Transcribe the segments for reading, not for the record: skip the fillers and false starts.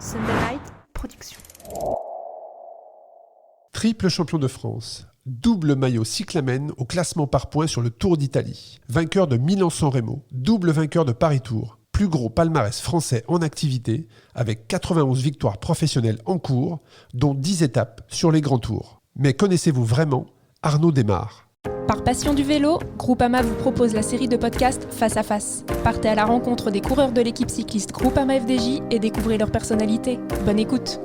Sunday Night Production. Triple champion de France, double maillot cyclamen au classement par points sur le Tour d'Italie, vainqueur de Milan-San Remo, double vainqueur de Paris-Tour, plus gros palmarès français en activité avec 91 victoires professionnelles en cours, dont 10 étapes sur les grands tours. Mais connaissez-vous vraiment Arnaud Démare ? Par passion du vélo, Groupama vous propose la série de podcasts Face à Face. Partez à la rencontre des coureurs de l'équipe cycliste Groupama FDJ et découvrez leur personnalité. Bonne écoute.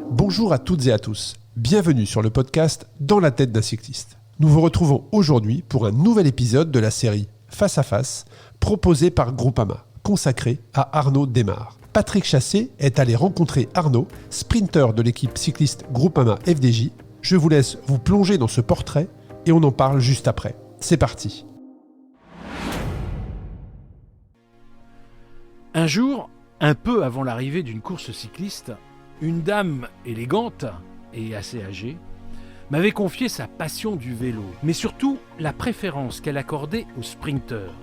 Bonjour à toutes et à tous. Bienvenue sur le podcast Dans la tête d'un cycliste. Nous vous retrouvons aujourd'hui pour un nouvel épisode de la série Face à Face, proposé par Groupama, consacré à Arnaud Démare. Patrick Chassé est allé rencontrer Arnaud, sprinter de l'équipe cycliste Groupama FDJ. Je vous laisse vous plonger dans ce portrait et on en parle juste après. C'est parti. Un jour, un peu avant l'arrivée d'une course cycliste, une dame élégante et assez âgée m'avait confié sa passion du vélo, mais surtout la préférence qu'elle accordait aux sprinteurs.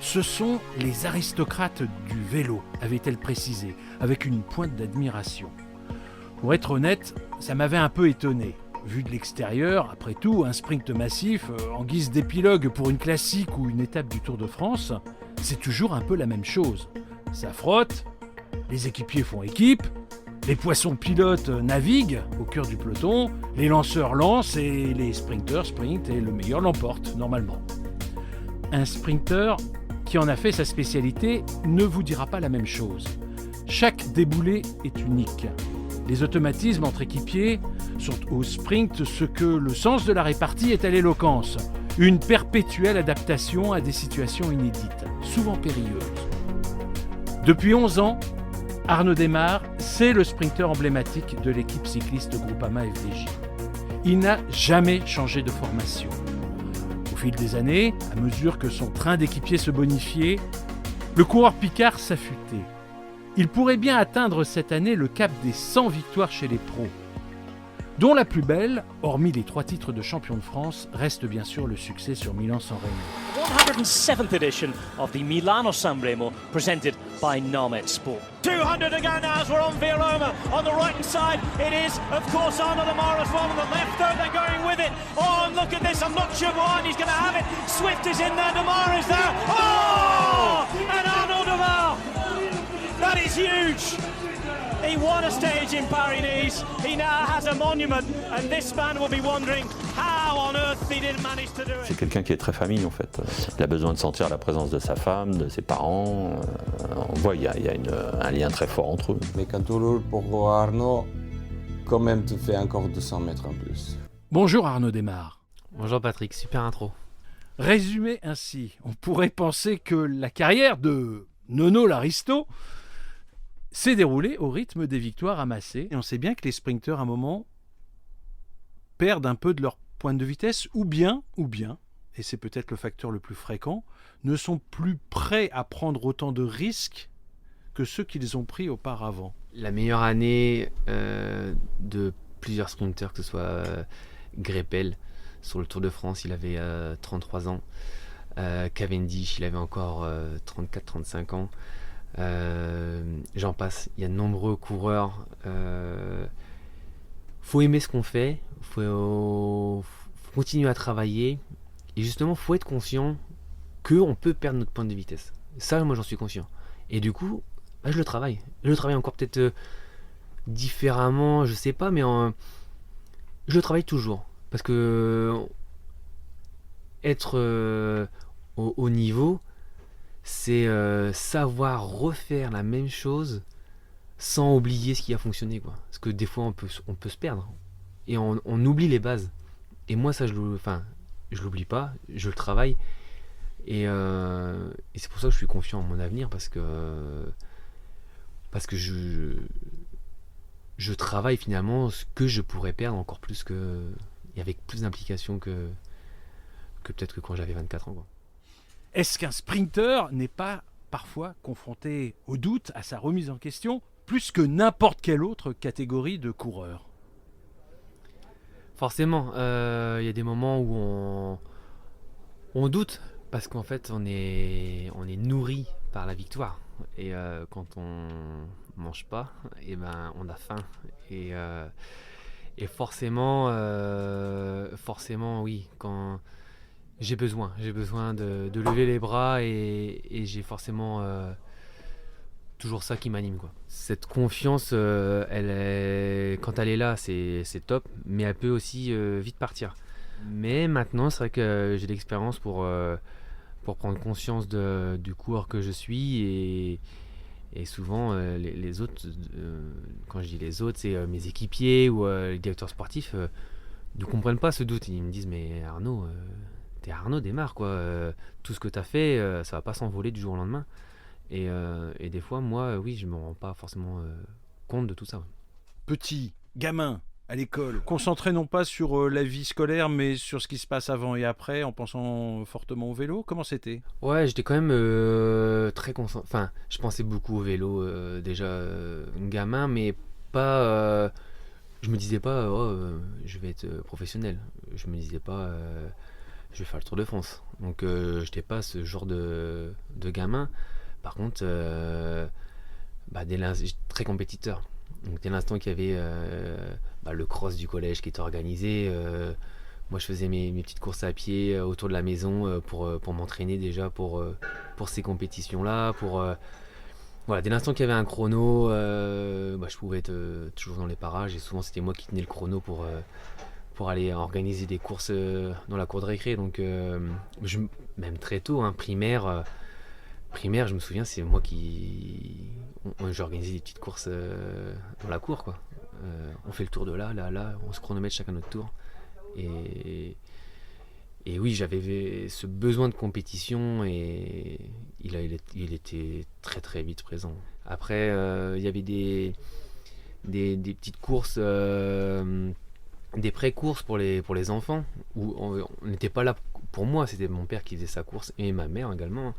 Ce sont les aristocrates du vélo, avait-elle précisé, avec une pointe d'admiration. Pour être honnête, ça m'avait un peu étonné. Vu de l'extérieur, après tout, un sprint massif, en guise d'épilogue pour une classique ou une étape du Tour de France, c'est toujours un peu la même chose. Ça frotte, les équipiers font équipe, les poissons pilotes naviguent au cœur du peloton, les lanceurs lancent et les sprinteurs sprintent et le meilleur l'emporte, normalement. Un sprinter qui en a fait sa spécialité ne vous dira pas la même chose. Chaque déboulé est unique. Les automatismes entre équipiers sont au sprint ce que le sens de la répartie est à l'éloquence. Une perpétuelle adaptation à des situations inédites, souvent périlleuses. Depuis 11 ans, Arnaud Démare, c'est le sprinter emblématique de l'équipe cycliste Groupama FDJ. Il n'a jamais changé de formation. Au fil des années, à mesure que son train d'équipier se bonifiait, le coureur Picard s'affûtait. Il pourrait bien atteindre cette année le cap des 100 victoires chez les pros, dont la plus belle, hormis les 3 titres de champion de France, reste bien sûr le succès sur Milan-San Remo. 107th edition of the Milano-San Remo presented by Nomet Sport. 200 to go now as we're on Via Roma. On the right hand side it is of course Arnaud Démare as well. On the left though they're going with it. Oh, and look at this, I'm not sure behind he's going to have it. Swift is in there, Démare is there. Oh, and Arnaud Démare. That is huge. He won a stage in Paris-Nice. He now has a monument, and this man will be wondering how on earth he didn't manage to do it. C'est quelqu'un qui est très famille en fait. Il a besoin de sentir la présence de sa femme, de ses parents. On voit il y a un lien très fort entre eux. Mais quand tu roules pour Arnaud, quand même tu fais encore 200 mètres en plus. Bonjour Arnaud Démare. Bonjour Patrick, super intro. Résumé ainsi, on pourrait penser que la carrière de Nono l'Aristo s'est déroulée au rythme des victoires amassées. Et on sait bien que les sprinteurs, à un moment, perdent un peu de leur pointe de vitesse, ou bien, et c'est peut-être le facteur le plus fréquent, ne sont plus prêts à prendre autant de risques que ceux qu'ils ont pris auparavant. La meilleure année de plusieurs sprinteurs, que ce soit Greipel, sur le Tour de France, il avait 33 ans. Cavendish, il avait encore 34-35 ans. J'en passe, il y a de nombreux coureurs. Faut aimer ce qu'on fait, faut continuer à travailler et justement faut être conscient qu'on peut perdre notre pointe de vitesse. Ça, moi j'en suis conscient et du coup je le travaille encore peut-être différemment, je sais pas, mais je le travaille toujours parce que être au haut niveau, c'est savoir refaire la même chose sans oublier ce qui a fonctionné, quoi. Parce que des fois on peut se perdre et on oublie les bases. Et moi ça je l'oublie pas, je le travaille et c'est pour ça que je suis confiant en mon avenir parce que je travaille finalement ce que je pourrais perdre encore plus et avec plus d'implication que peut-être que quand j'avais 24 ans, quoi. Est-ce qu'un sprinter n'est pas parfois confronté au doute, à sa remise en question, plus que n'importe quelle autre catégorie de coureurs ? Forcément, y a des moments où on doute, parce qu'en fait on est nourri par la victoire. Et quand on mange pas, et ben on a faim. Et forcément, oui, quand j'ai besoin de lever les bras et j'ai forcément toujours ça qui m'anime, quoi. Cette confiance, quand elle est là, c'est top, mais elle peut aussi vite partir. Mais maintenant, c'est vrai que j'ai l'expérience pour prendre conscience du coureur que je suis et souvent les autres, quand je dis les autres, c'est mes équipiers ou les directeurs sportifs ne comprennent pas ce doute. Ils me disent mais Arnaud, t'es Arnaud, démarre quoi. Tout ce que t'as fait, ça va pas s'envoler du jour au lendemain. Et des fois, moi, oui, je me rends pas forcément compte de tout ça. Petit, gamin, à l'école, concentré non pas sur la vie scolaire, mais sur ce qui se passe avant et après, en pensant fortement au vélo. Comment c'était ? Ouais, j'étais quand même très concentré. Enfin, je pensais beaucoup au vélo déjà gamin, mais pas. Je me disais pas, je vais être professionnel. Je me disais pas, je vais faire le Tour de France. Donc, j'étais pas ce genre de gamin. Par contre, j'étais très compétiteur. Donc dès l'instant qu'il y avait le cross du collège qui était organisé, moi je faisais mes petites courses à pied autour de la maison pour m'entraîner déjà pour ces compétitions-là. Dès l'instant qu'il y avait un chrono, je pouvais être toujours dans les parages et souvent c'était moi qui tenais le chrono pour aller organiser des courses dans la cour de récré. Donc même très tôt, primaire, je me souviens, c'est moi j'organisais des petites courses dans la cour, quoi. On fait le tour de là, on se chronomètre chacun notre tour. Et oui, j'avais ce besoin de compétition et il était très très vite présent. Après, il y avait des petites courses, des pré-courses pour les enfants, où on n'était pas là pour moi, c'était mon père qui faisait sa course et ma mère également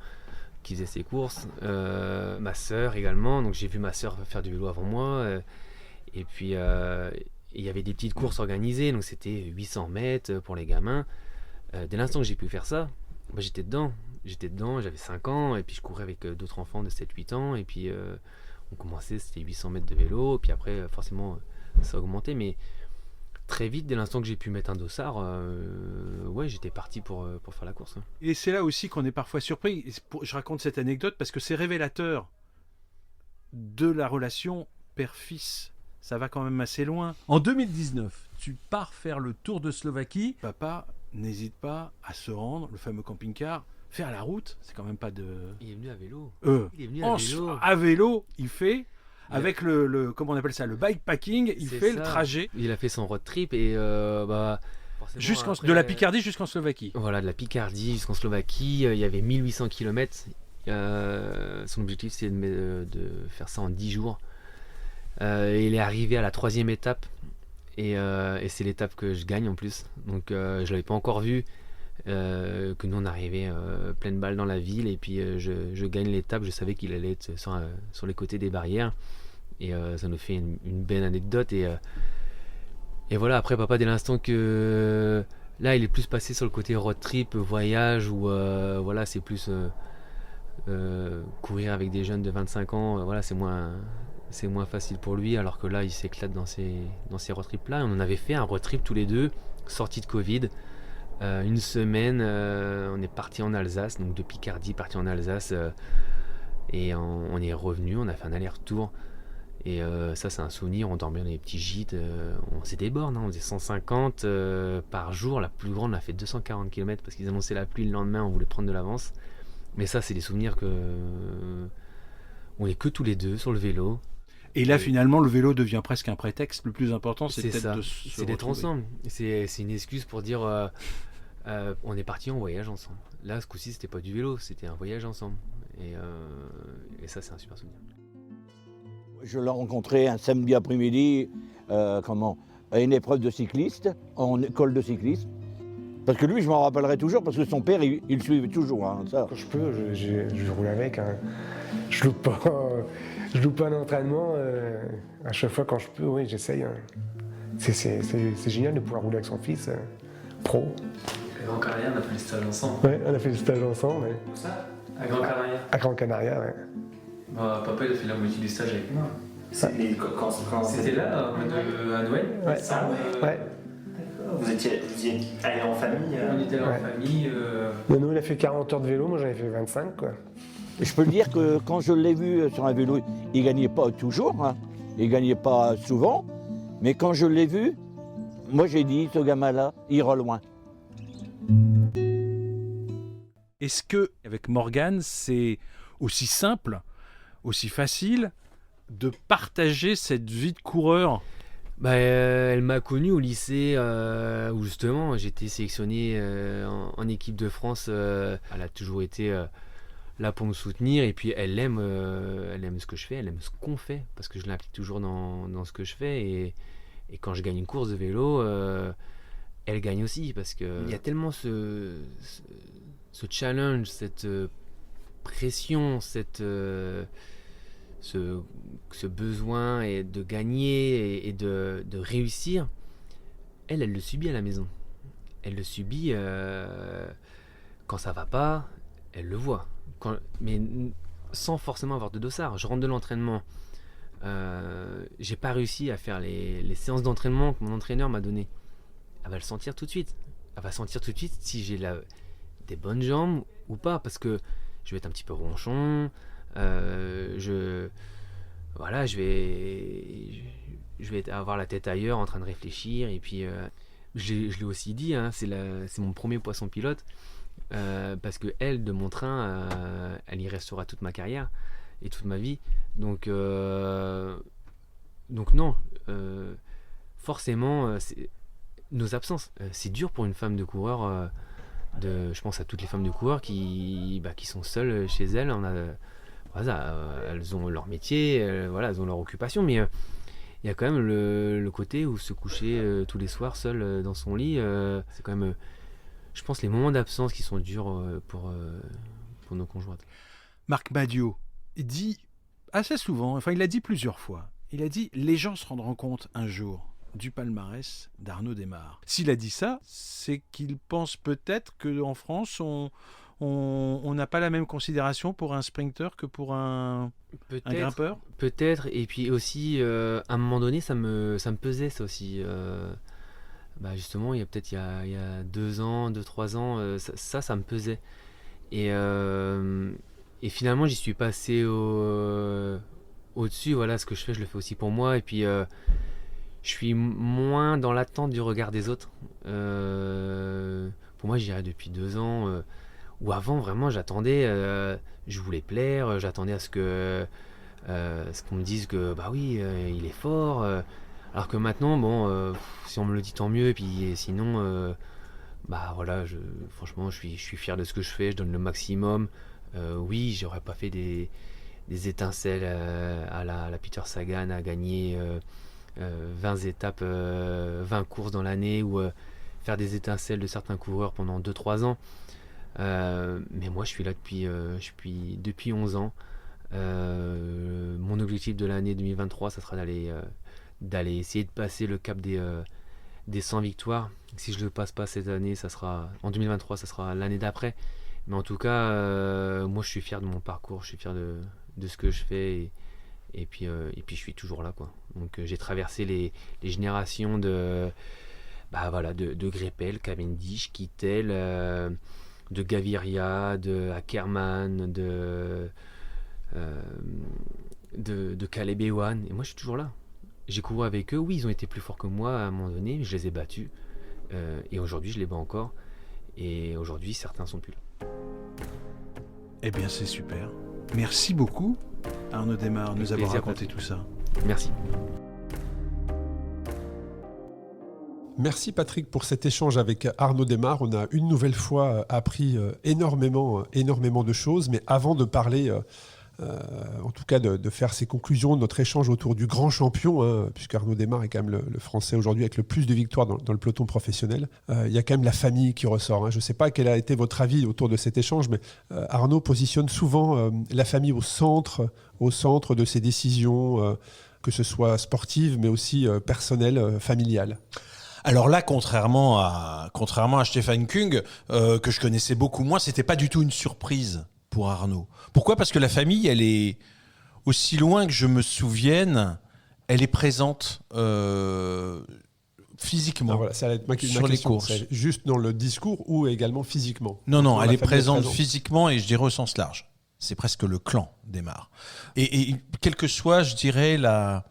qui faisait ses courses, ma sœur également, donc j'ai vu ma sœur faire du vélo avant moi, et puis il y avait des petites courses organisées, donc c'était 800 mètres pour les gamins. Dès l'instant que j'ai pu faire ça, j'étais dedans, j'avais 5 ans, et puis je courais avec d'autres enfants de 7-8 ans, et puis on commençait, c'était 800 mètres de vélo, et puis après forcément ça augmentait, mais très vite, dès l'instant que j'ai pu mettre un dossard, j'étais parti pour faire la course. Et c'est là aussi qu'on est parfois surpris. Je raconte cette anecdote parce que c'est révélateur de la relation père-fils. Ça va quand même assez loin. En 2019, tu pars faire le Tour de Slovaquie. Papa n'hésite pas à se rendre, le fameux camping-car, faire la route. C'est quand même pas de... Il est venu à vélo. Il est venu à vélo, il fait... Avec le comment on appelle ça, le bikepacking, il fait le trajet. Il a fait son road trip et de la Picardie jusqu'en Slovaquie. Voilà, de la Picardie jusqu'en Slovaquie, il y avait 1800 km. Son objectif c'est de faire ça en 10 jours. Il est arrivé à la 3e étape et c'est l'étape que je gagne en plus. Donc je l'avais pas encore vu. Que nous on arrivait pleine balle dans la ville et puis je gagne l'étape. Je savais qu'il allait être sur les côtés des barrières et ça nous fait une belle anecdote et voilà. Après papa, dès l'instant que là il est plus passé sur le côté road trip, voyage où c'est plus courir avec des jeunes de 25 ans, c'est moins facile pour lui, alors que là il s'éclate dans ces road trips là. On en avait fait un road trip tous les deux, sortie de Covid. Une semaine, on est parti en Alsace, donc de Picardie, parti en Alsace, et on est revenu, on a fait un aller-retour, et ça c'est un souvenir. On dormait dans des petits gîtes, on faisait des bornes, on faisait 150 par jour, la plus grande on a fait 240 km parce qu'ils annonçaient la pluie le lendemain, on voulait prendre de l'avance, mais ça c'est des souvenirs on est que tous les deux sur le vélo. Et là, finalement, le vélo devient presque un prétexte. Le plus important, c'est peut-être c'est d'être ensemble. C'est une excuse pour dire on est parti en voyage ensemble. Là, ce coup-ci, c'était pas du vélo, c'était un voyage ensemble. Et ça, c'est un super souvenir. Je l'ai rencontré un samedi après-midi, à une épreuve de cycliste, en école de cyclisme. Parce que lui, je m'en rappellerai toujours, parce que son père, il le suivait toujours. Ça. Quand je peux, je roule avec. Je loupe pas un entraînement. À chaque fois, quand je peux, oui, j'essaye. C'est génial de pouvoir rouler avec son fils, pro. À Grand Canaria, on a fait le stage ensemble. Ouais, on a fait le stage ensemble. Où ça ? À Grand Canaria. À Grand Canaria, ouais. Papa, il a fait la moitié du stage avec moi. Mais quand C'était là, à Noël. Ouais. Ça, Ouais. Vous étiez allé en famille On était là Ouais. en famille. Nono, il a fait 40 heures de vélo, moi j'en ai fait 25, quoi. Et je peux le dire que quand je l'ai vu sur un vélo, il gagnait pas toujours, hein. Il gagnait pas souvent, mais quand je l'ai vu, moi j'ai dit, ce gamin-là, il ira loin. Est-ce que avec Morgane, c'est aussi simple, aussi facile de partager cette vie de coureur? Elle m'a connu au lycée où justement j'étais sélectionné en équipe de France. Elle a toujours été là pour me soutenir et puis elle aime ce que je fais, elle aime ce qu'on fait parce que je l'implique toujours dans ce que je fais et quand je gagne une course de vélo, elle gagne aussi parce qu'il y a tellement ce challenge, cette pression, ce besoin et de gagner et de réussir, elle le subit à la maison. Elle le subit quand ça va pas, elle le voit. Mais sans forcément avoir de dossard. Je rentre de l'entraînement. J'ai pas réussi à faire les séances d'entraînement que mon entraîneur m'a donné. Elle va le sentir tout de suite. Elle va sentir tout de suite si j'ai des bonnes jambes ou pas, parce que je vais être un petit peu ronchon. Je vais avoir la tête ailleurs en train de réfléchir et puis je l'ai aussi dit, hein, c'est mon premier poisson pilote parce que elle, de mon train, elle y restera toute ma carrière et toute ma vie, donc non, forcément nos absences, c'est dur pour une femme de coureur, je pense à toutes les femmes de coureurs qui sont seules chez elles. Elles ont leur métier, elles ont leur occupation, mais il y a quand même le côté où se coucher tous les soirs seul dans son lit, c'est quand même, je pense, les moments d'absence qui sont durs pour nos conjointes. Marc Madiot dit assez souvent, enfin il l'a dit plusieurs fois, il a dit « les gens se rendront compte un jour » du palmarès d'Arnaud Démare. S'il a dit ça, c'est qu'il pense peut-être qu'en France, on n'a pas la même considération pour un sprinter que pour un grimpeur. Peut-être, et puis aussi, à un moment donné, ça me pesait, ça aussi. Justement, il y a 2-3 ans, ça me pesait. Et finalement, j'y suis passé au-dessus. Voilà, ce que je fais, je le fais aussi pour moi. Et puis, je suis moins dans l'attente du regard des autres. Pour moi, j'y arrive depuis 2 ans. Où avant, vraiment, j'attendais, je voulais plaire, j'attendais à ce qu'on me dise que, il est fort. Alors que maintenant, si on me le dit, tant mieux. Et puis sinon, franchement, je suis fier de ce que je fais, je donne le maximum. Oui, j'aurais pas fait des étincelles à la Peter Sagan, à gagner 20 étapes, 20 courses dans l'année, ou faire des étincelles de certains coureurs pendant 2-3 ans. Mais moi je suis là depuis 11 ans. Mon objectif de l'année 2023, ça sera d'aller essayer de passer le cap des 100 victoires. Si je ne le passe pas cette année, ça sera en 2023, ça sera l'année d'après. Mais en tout cas, moi je suis fier de mon parcours, je suis fier de ce que je fais, et puis je suis toujours là, quoi. Donc j'ai traversé les générations de Greipel, Cavendish, Kittel, de Gaviria, de Ackermann, de Caleb Ewan, et moi je suis toujours là. J'ai couru avec eux, oui, ils ont été plus forts que moi à un moment donné, mais je les ai battus, et aujourd'hui je les bats encore, et aujourd'hui certains sont plus là. Eh bien c'est super. Merci beaucoup Arnaud Démare de nous avoir raconté tout ça. Merci. Merci Patrick pour cet échange avec Arnaud Démare. On a une nouvelle fois appris énormément de choses, mais avant de parler, en tout cas de faire ses conclusions de notre échange autour du grand champion, puisque Arnaud Démare est quand même le Français aujourd'hui avec le plus de victoires dans le peloton professionnel, il y a quand même la famille qui ressort. Je ne sais pas quel a été votre avis autour de cet échange, mais Arnaud positionne souvent la famille au centre de ses décisions, que ce soit sportives, mais aussi personnelles, familiales. Alors là, contrairement à Stefan Kung, que je connaissais beaucoup moins, c'était pas du tout une surprise pour Arnaud. Pourquoi ? Parce que la famille, elle est, aussi loin que je me souvienne, elle est présente physiquement Voilà, ça va être ma sur les question. courses. C'est juste dans le discours ou également physiquement? Non, elle La est famille présente physiquement et je dirais au sens large. C'est presque le clan d'Aymar. Et quelle que soit, je dirais, la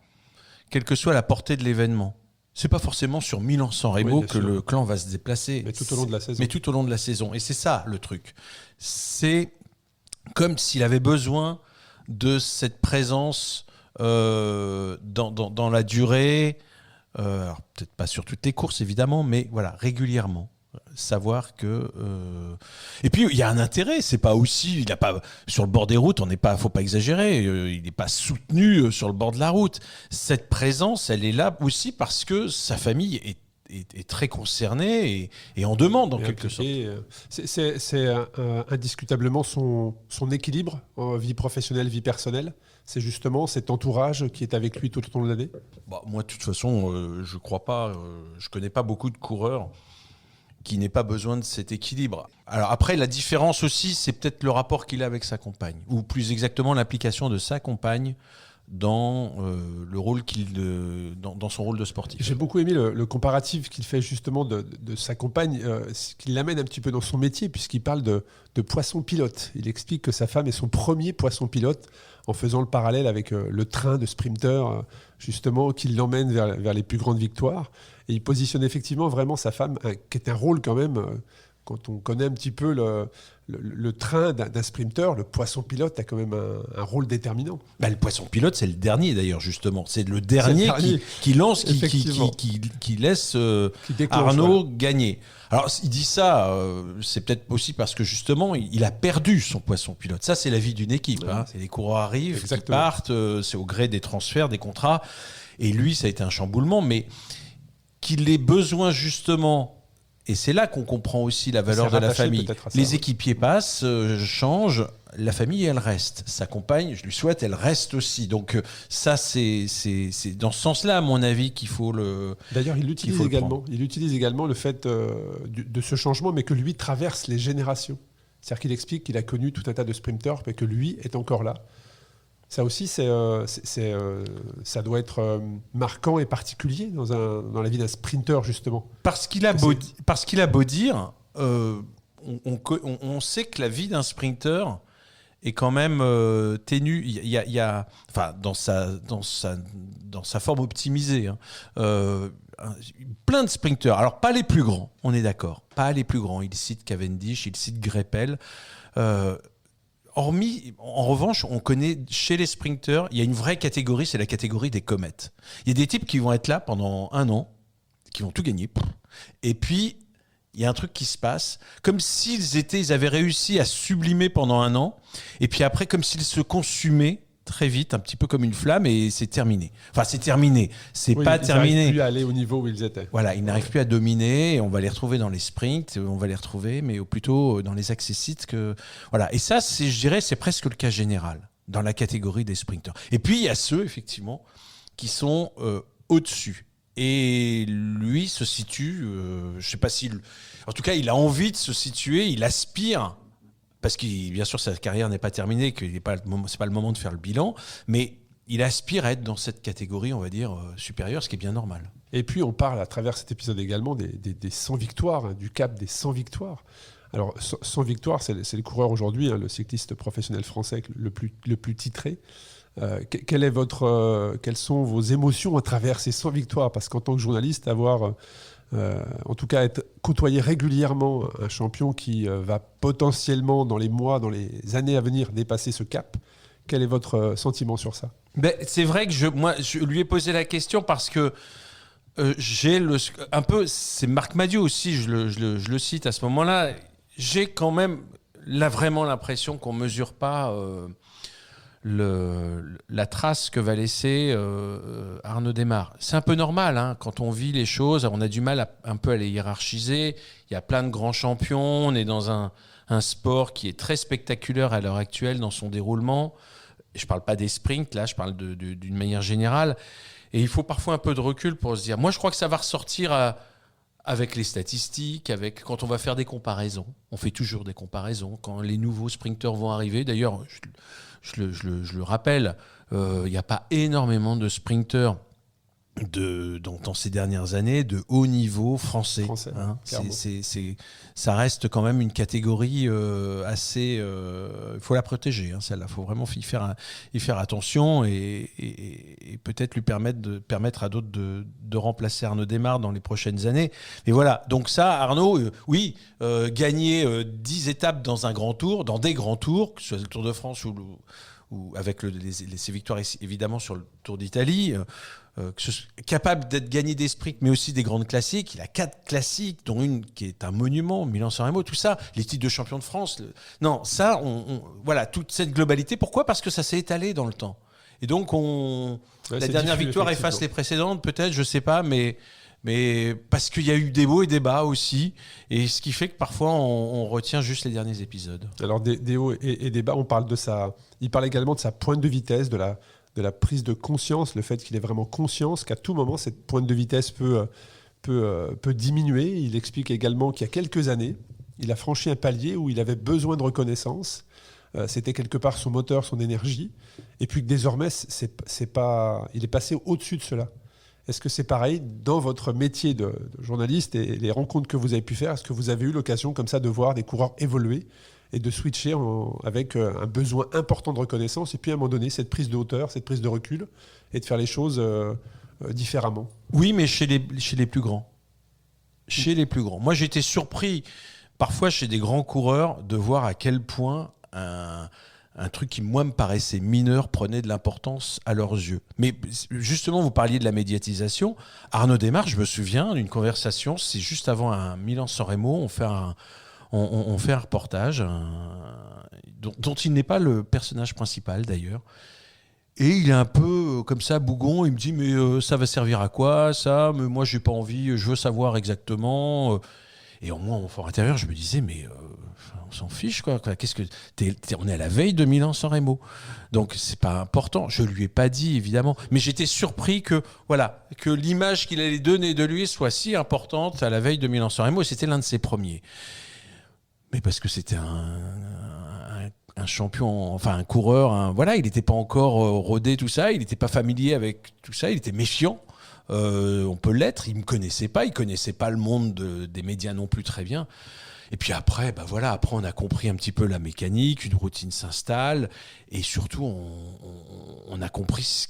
portée de l'événement. C'est pas forcément sur Milan-San Remo Oui, que sûr. le clan va se déplacer. Mais tout au long de la saison. Mais tout au long de la saison. Et c'est ça le truc. C'est comme s'il avait besoin de cette présence dans la durée. Alors, peut-être pas sur toutes les courses évidemment, mais voilà, régulièrement. Savoir que et puis il y a un intérêt, c'est pas aussi, il n'a pas sur le bord des routes, faut pas exagérer, il n'est pas soutenu sur le bord de la route. Cette présence, elle est là aussi parce que sa famille est très concernée et en demande en quelque sorte. C'est indiscutablement son équilibre vie professionnelle, vie personnelle. C'est justement cet entourage qui est avec lui tout au long de l'année. Moi, de toute façon, je crois pas, je connais pas beaucoup de coureurs qui n'aient pas besoin de cet équilibre. Alors après, la différence aussi, c'est peut-être le rapport qu'il a avec sa compagne, ou plus exactement l'implication de sa compagne dans le rôle dans son rôle de sportif. J'ai beaucoup aimé le comparatif qu'il fait justement de sa compagne, qui l'amène un petit peu dans son métier, puisqu'il parle de poisson pilote. Il explique que sa femme est son premier poisson pilote, en faisant le parallèle avec le train de sprinter, justement, qui l'emmène vers les plus grandes victoires. Et il positionne effectivement vraiment sa femme, qui est un rôle quand même, quand on connaît un petit peu le train d'un sprinter, le poisson pilote a quand même un rôle déterminant. Le poisson pilote, c'est le dernier d'ailleurs, justement. C'est le dernier qui lance, qui laisse Arnaud gagner. Alors, il dit ça, c'est peut-être aussi parce que justement, il a perdu son poisson pilote. Ça, c'est la vie d'une équipe. Hein. Les coureurs arrivent, ils partent, c'est au gré des transferts, des contrats. Et lui, ça a été un chamboulement, mais qu'il ait besoin justement. Et c'est là qu'on comprend aussi la valeur de la famille. Les équipiers passent, changent, la famille, elle reste. Sa compagne, je lui souhaite, elle reste aussi. Donc ça, c'est dans ce sens-là, à mon avis, qu'il faut le. D'ailleurs, il utilise également le fait de ce changement, mais que lui traverse les générations. C'est-à-dire qu'il explique qu'il a connu tout un tas de sprinters, mais que lui est encore là. Ça aussi, ça doit être marquant et particulier dans la vie d'un sprinter, justement. Parce qu'il a beau dire, on sait que la vie d'un sprinter est quand même ténue. Il y a, enfin, dans sa forme optimisée, plein de sprinters. Alors, pas les plus grands, on est d'accord. Pas les plus grands. Il cite Cavendish, il cite Greipel. En revanche, on connaît chez les sprinters, il y a une vraie catégorie, c'est la catégorie des comètes. Il y a des types qui vont être là pendant 1 an, qui vont tout gagner. Et puis, il y a un truc qui se passe, comme ils avaient réussi à sublimer pendant 1 an, et puis après, comme s'ils se consumaient très vite, un petit peu comme une flamme, et c'est terminé. Enfin, c'est terminé. C'est pas terminé. Ils n'arrivent plus à aller au niveau où ils étaient. Voilà, ils n'arrivent plus à dominer. Et on va les retrouver dans les sprints, on va les retrouver, mais plutôt dans les accessites que voilà. Et ça, je dirais, c'est presque le cas général dans la catégorie des sprinters. Et puis il y a ceux effectivement qui sont au-dessus. Et lui se situe, je sais pas s'il, en tout cas, il a envie de se situer, il aspire. Parce que bien sûr sa carrière n'est pas terminée, que c'est pas le moment de faire le bilan, mais il aspire à être dans cette catégorie, on va dire, supérieure, ce qui est bien normal. Et puis on parle à travers cet épisode également des 100 victoires, du cap des 100 victoires. Alors 100 victoires, c'est le coureur aujourd'hui, le cycliste professionnel français le plus titré. Quelles sont vos émotions à travers ces 100 victoires? Parce qu'en tant que journaliste, avoir... en tout cas, être côtoyé régulièrement un champion qui va potentiellement, dans les mois, dans les années à venir, dépasser ce cap. Quel est votre sentiment sur ça? C'est vrai que je lui ai posé la question parce que c'est Marc Madiot aussi, je le cite à ce moment-là. J'ai quand même vraiment l'impression qu'on ne mesure pas la trace que va laisser Arnaud Démare. C'est un peu normal, hein, quand on vit les choses, on a du mal un peu à les hiérarchiser. Il y a plein de grands champions, on est dans un sport qui est très spectaculaire à l'heure actuelle dans son déroulement. Je ne parle pas des sprints, là, je parle d'une manière générale. Et il faut parfois un peu de recul pour se dire, moi je crois que ça va ressortir avec les statistiques, quand on va faire des comparaisons. On fait toujours des comparaisons. Quand les nouveaux sprinteurs vont arriver, d'ailleurs, je le rappelle, il n'y a pas énormément de sprinteurs dans ces dernières années de haut niveau français. Hein. Ça reste quand même une catégorie assez... Il faut la protéger, hein, celle-là. Il faut vraiment y faire attention et peut-être lui permettre à d'autres de remplacer Arnaud Démare dans les prochaines années. Mais voilà, donc ça, Arnaud, gagner 10 étapes dans un grand tour, dans des grands tours, que ce soit le Tour de France ou avec ses victoires évidemment sur le Tour d'Italie, capable d'être gagné des sprints, mais aussi des grandes classiques. Il a 4 classiques, dont une qui est un monument, Milan-San Remo, tout ça, les titres de champion de France. Non, ça, voilà, toute cette globalité. Pourquoi ? Parce que ça s'est étalé dans le temps. Et donc, la dernière victoire efface les précédentes, peut-être, je sais pas, mais parce qu'il y a eu des hauts et des bas aussi, et ce qui fait que parfois on retient juste les derniers épisodes. Alors des hauts et des bas, il parle également de sa pointe de vitesse, de la prise de conscience, le fait qu'il ait vraiment conscience qu'à tout moment cette pointe de vitesse peut diminuer. Il explique également qu'il y a quelques années, il a franchi un palier où il avait besoin de reconnaissance. C'était quelque part son moteur, son énergie, et puis que désormais il est passé au-dessus de cela. Est-ce que c'est pareil dans votre métier de journaliste et les rencontres que vous avez pu faire ? Est-ce que vous avez eu l'occasion comme ça de voir des coureurs évoluer et de switcher avec un besoin important de reconnaissance et puis à un moment donné cette prise de hauteur, cette prise de recul et de faire les choses différemment ? Oui, mais chez les plus grands. Chez les plus grands. Moi, j'étais surpris parfois chez des grands coureurs de voir à quel point un truc qui, moi, me paraissait mineur, prenait de l'importance à leurs yeux. Mais justement, vous parliez de la médiatisation. Arnaud Démare, je me souviens d'une conversation, c'est juste avant un Milan-San Remo, on fait un reportage dont il n'est pas le personnage principal, d'ailleurs. Et il est un peu comme ça, bougon, il me dit « mais ça va servir à quoi, ça ? Mais moi, j'ai pas envie, je veux savoir exactement. » Et moi, en fort intérieur, je me disais, mais on s'en fiche, quoi. Qu'est-ce que on est à la veille de Milan-San Remo. Donc, c'est pas important. Je lui ai pas dit, évidemment. Mais j'étais surpris que l'image qu'il allait donner de lui soit si importante à la veille de Milan-San Remo. Et c'était l'un de ses premiers. Mais parce que c'était un champion, enfin un coureur. Il n'était pas encore rodé, tout ça. Il n'était pas familier avec tout ça. Il était méfiant. On peut l'être, il ne me connaissait pas, il ne connaissait pas le monde des médias non plus très bien. Et puis après, après on a compris un petit peu la mécanique, une routine s'installe, et surtout on a compris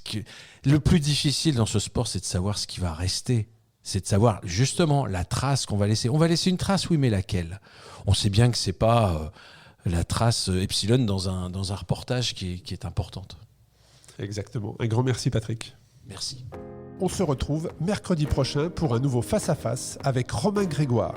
le plus difficile dans ce sport, c'est de savoir ce qui va rester. C'est de savoir justement la trace qu'on va laisser. On va laisser une trace, oui, mais laquelle ? On sait bien que ce n'est pas la trace epsilon dans un reportage qui est importante. Exactement. Un grand merci, Patrick. Merci. On se retrouve mercredi prochain pour un nouveau face-à-face avec Romain Grégoire.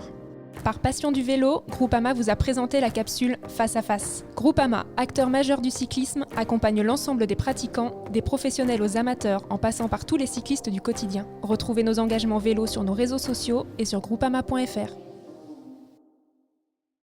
Par passion du vélo, Groupama vous a présenté la capsule Face à Face. Groupama, acteur majeur du cyclisme, accompagne l'ensemble des pratiquants, des professionnels aux amateurs, en passant par tous les cyclistes du quotidien. Retrouvez nos engagements vélo sur nos réseaux sociaux et sur groupama.fr.